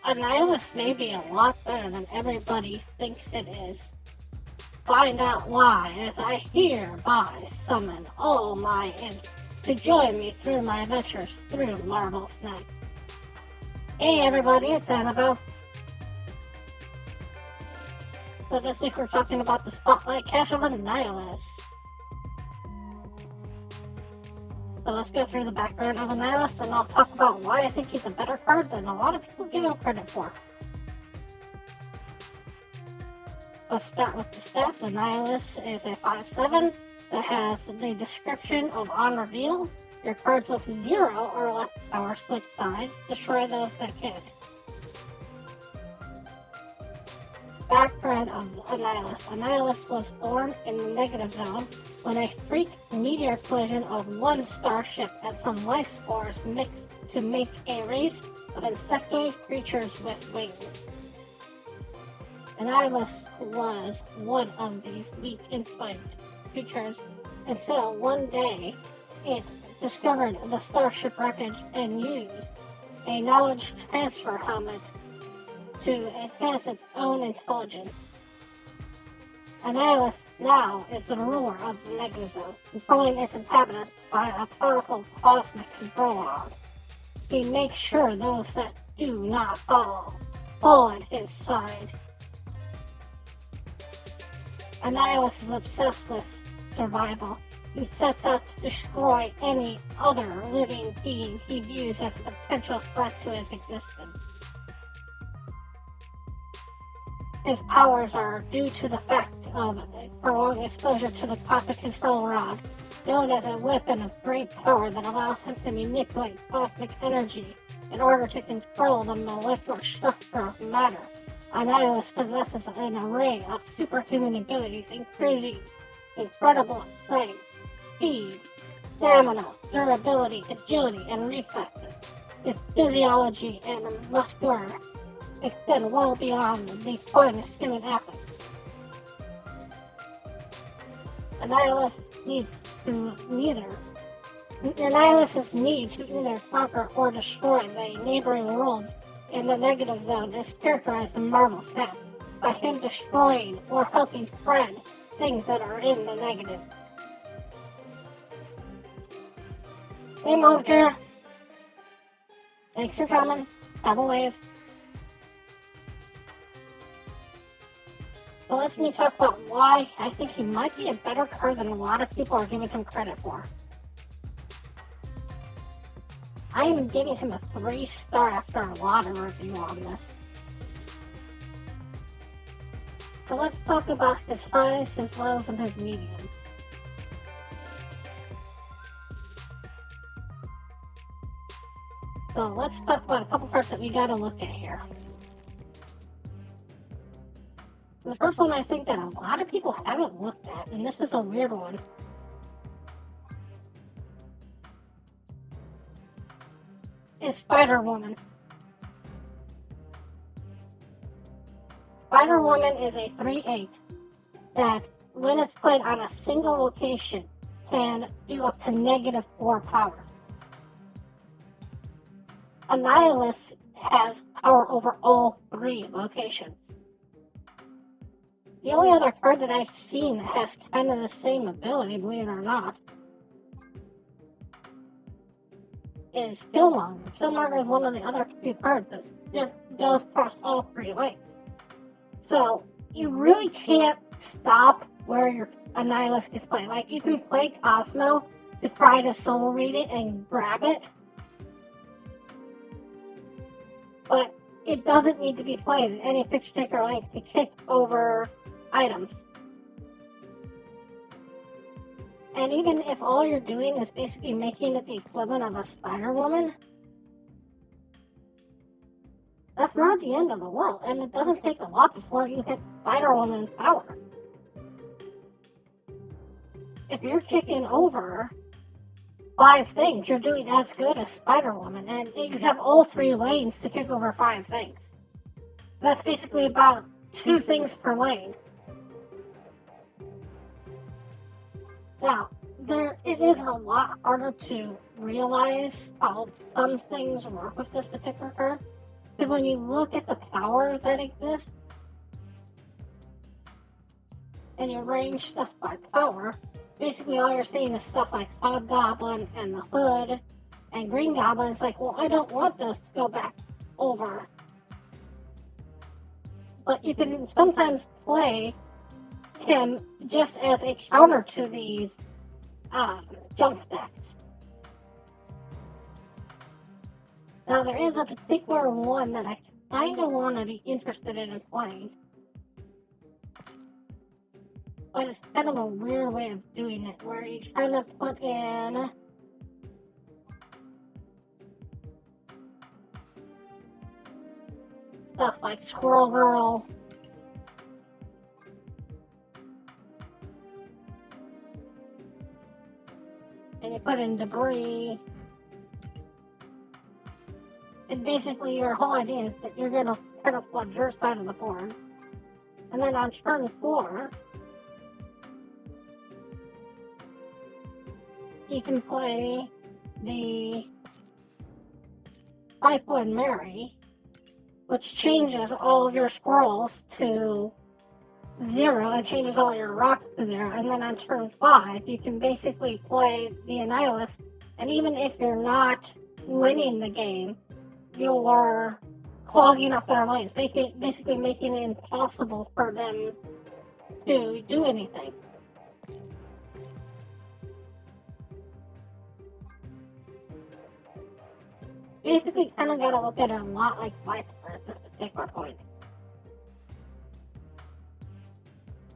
Annihilus may be a lot better than everybody thinks it is. Find out why as I hereby summon all my imps to join me through my adventures through Marble Snap. Hey everybody, it's Annabelle. So this week we're talking about the Spotlight Cache of Annihilus. So let's go through the background of Annihilus, and I'll talk about why I think he's a better card than a lot of people give him credit for. Let's start with the stats. Annihilus is a 5/7 that has the description of on reveal. Your cards with 0 or less power switch sides. Destroy those that can. Background of Annihilus. Annihilus was born in the negative zone when a freak meteor collision of one starship and some life spores mixed to make a race of insectoid creatures with wings. Annihilus was one of these weak insectoid creatures until one day it discovered the starship wreckage and used a knowledge transfer helmet to enhance its own intelligence. Annihilus now is the ruler of the negative zone, controlling its inhabitants by a powerful cosmic control rod. He makes sure those that do not fall at his side. Annihilus is obsessed with survival. He sets out to destroy any other living being he views as a potential threat to his existence. His powers are due to the fact of prolonged exposure to the cosmic control rod, known as a weapon of great power that allows him to manipulate cosmic energy in order to control the molecular structure of matter. Annihilus possesses an array of superhuman abilities, including incredible strength, speed, stamina, durability, agility, and reflexes. His physiology and muscular extend well beyond the finest human athlete. Annihilus's need to either conquer or destroy the neighboring worlds in the negative zone is characterized in Marble Snap by him destroying or helping spread things that are in the negative. Hey Monica! Thanks for coming. Have a wave. So let me talk about why I think he might be a better card than a lot of people are giving him credit for. I am giving him a 3-star after a lot of review on this. So let's talk about his highs, his lows, and his mediums. So let's talk about a couple cards that we gotta look at here. The first one I think that a lot of people haven't looked at, and this is a weird one, is Spider-Woman. Spider-Woman is a 3/8 that, when it's played on a single location, can do up to -4 power. Annihilus has power over all 3 locations. The only other card that I've seen that has kind of the same ability, believe it or not, is Killmonger. Killmonger is one of the other 2 cards that goes across all 3 lanes. So, you really can't stop where your Annihilus gets played. Like, you can play Cosmo to try to soul read it and grab it, but it doesn't need to be played at any particular length to kick over items. And even if all you're doing is basically making it the equivalent of a Spider-Woman, that's not the end of the world, and it doesn't take a lot before you hit Spider-Woman power. If you're kicking over 5 things, you're doing as good as Spider-Woman, and you have all 3 lanes to kick over 5 things. That's basically about 2 things per lane. Now, it is a lot harder to realize how some things work with this particular card, Because when you look at the powers that exist, and you arrange stuff by power, basically all you're seeing is stuff like Hobgoblin and the Hood and Green Goblin. It's like, well, I don't want those to go back over. But you can sometimes play him just as a counter to these junk decks. Now, there is a particular one that I kind of want to be interested in playing. But it's kind of a weird way of doing it, where you kind of put in stuff like Squirrel Girl, and you put in Debris, and basically your whole idea is that you're going to kind of flood your side of the board. And then on turn 4, you can play the Typhoid Mary, which changes all of your squirrels to 0 and changes all your rocks to 0. And then on turn 5, you can basically play the Annihilus, and even if you're not winning the game, you're clogging up their lanes, basically making it impossible for them to do anything. Basically, kind of got to look at it a lot like Viper at this particular point.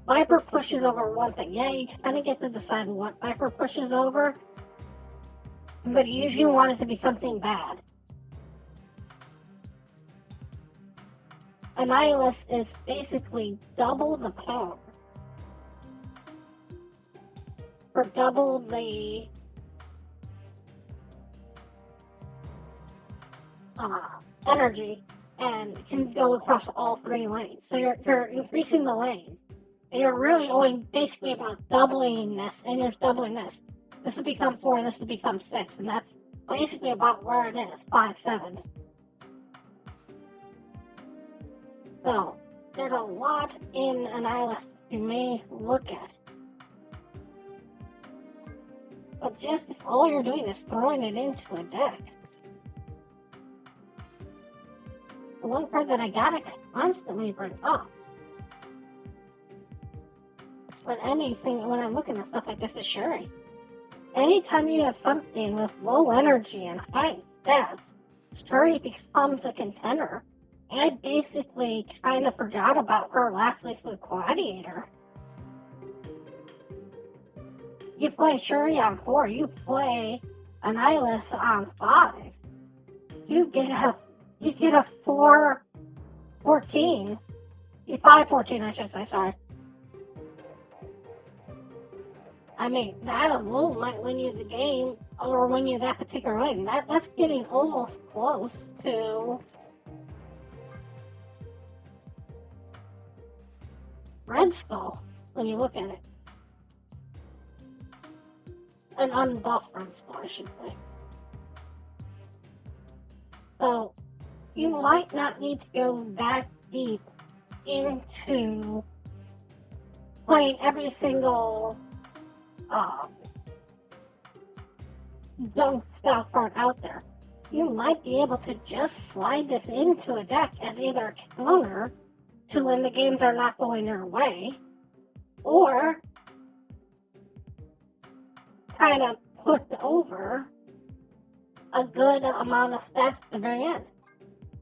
Viper pushes over one thing. Yeah, you kind of get to decide what Viper pushes over, but you usually want it to be something bad. Annihilus is basically double the power for double the energy, and can go across all 3 lanes. So you're increasing the lane, and you're really only basically about doubling this, and you're doubling this. This will become 4, and this will become 6, and that's basically about where it is, 5, 7. So, there's a lot in Annihilus you may look at. But just if all you're doing is throwing it into a deck. The one card that I gotta constantly bring up when I'm looking at stuff like this is Shuri. Anytime you have something with low energy and high stats, Shuri becomes a contender. I basically kind of forgot about her last week with Gladiator. You play Shuri on 4, you play Annihilus on 5. You get a 4-14. 5-14, I should say, sorry. I mean, that alone might win you the game, or win you that particular lane. That's getting almost close to Red Skull, when you look at it. An unbuffed Red Skull, I should say. So, you might not need to go that deep into playing every single junk style card out there. You might be able to just slide this into a deck as either a counter to when the games are not going your way, or kind of push over a good amount of stats at the very end.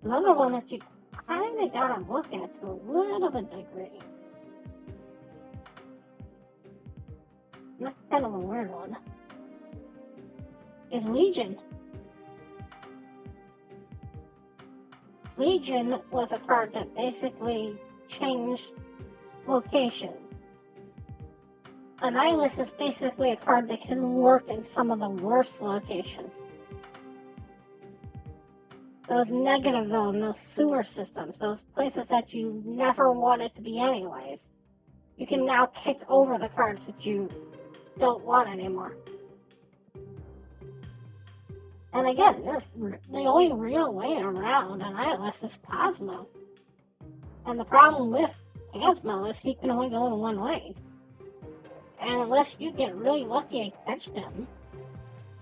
Another one that you kind of gotta look at to a little bit degree. And that's kind of a weird one. Is Legion. Legion was a card that basically changed location. Annihilus is basically a card that can work in some of the worst locations. Those negative zones, those sewer systems, those places that you never wanted to be anyways. You can now kick over the cards that you don't want anymore. And again, the only real way around Annihilus is Cosmo. And the problem with Cosmo is he can only go in one way. And unless you get really lucky and catch him,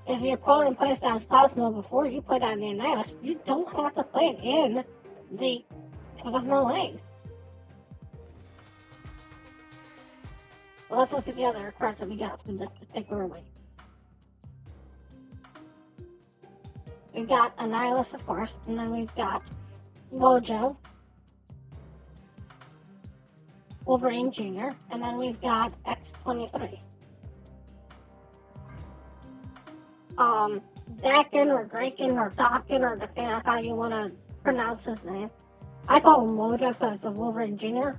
if your opponent plays down Cosmo before you play down the Annihilus, you don't have to play it in the Cosmo lane. Well, let's look at the other cards that we got from this particular week. We've got Annihilus, of course, and then we've got Mojo, Wolverine Jr., and then we've got X-23. Dakin or Draken or Dakin, or depending on how you want to pronounce his name. I call him Mojo because it's a Wolverine Jr.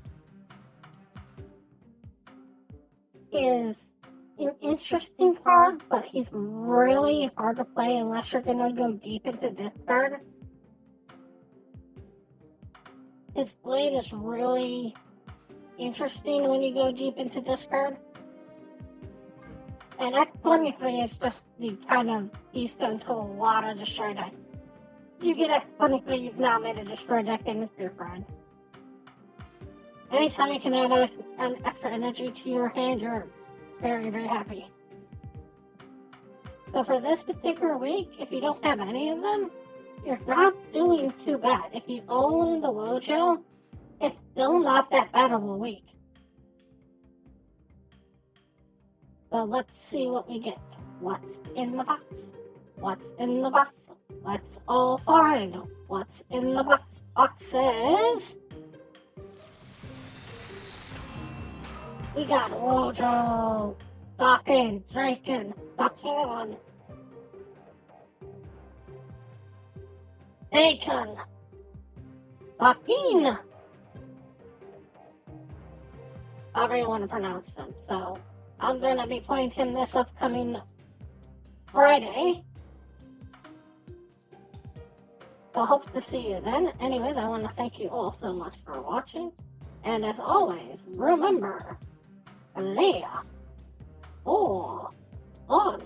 Is an interesting card, but he's really hard to play unless you're going to go deep into discard. His blade is really interesting when you go deep into discard. And X-23 is just the kind of keystone to a lot of destroy deck. You get X-23, you've now made a destroy deck in your card. Anytime you can add an extra energy to your hand, you're very, very happy. So for this particular week, if you don't have any of them, you're not doing too bad. If you own the Wojo, it's still not that bad of a week. So let's see what we get. What's in the box? What's in the box? Let's all find what's in the box. Box says... We got Wojo, Dakin, Draken, Dakin, Dakin, Dakin. However you want to pronounce them. So I'm going to be playing him this upcoming Friday. So hope to see you then. Anyways, I want to thank you all so much for watching. And as always, remember, play all on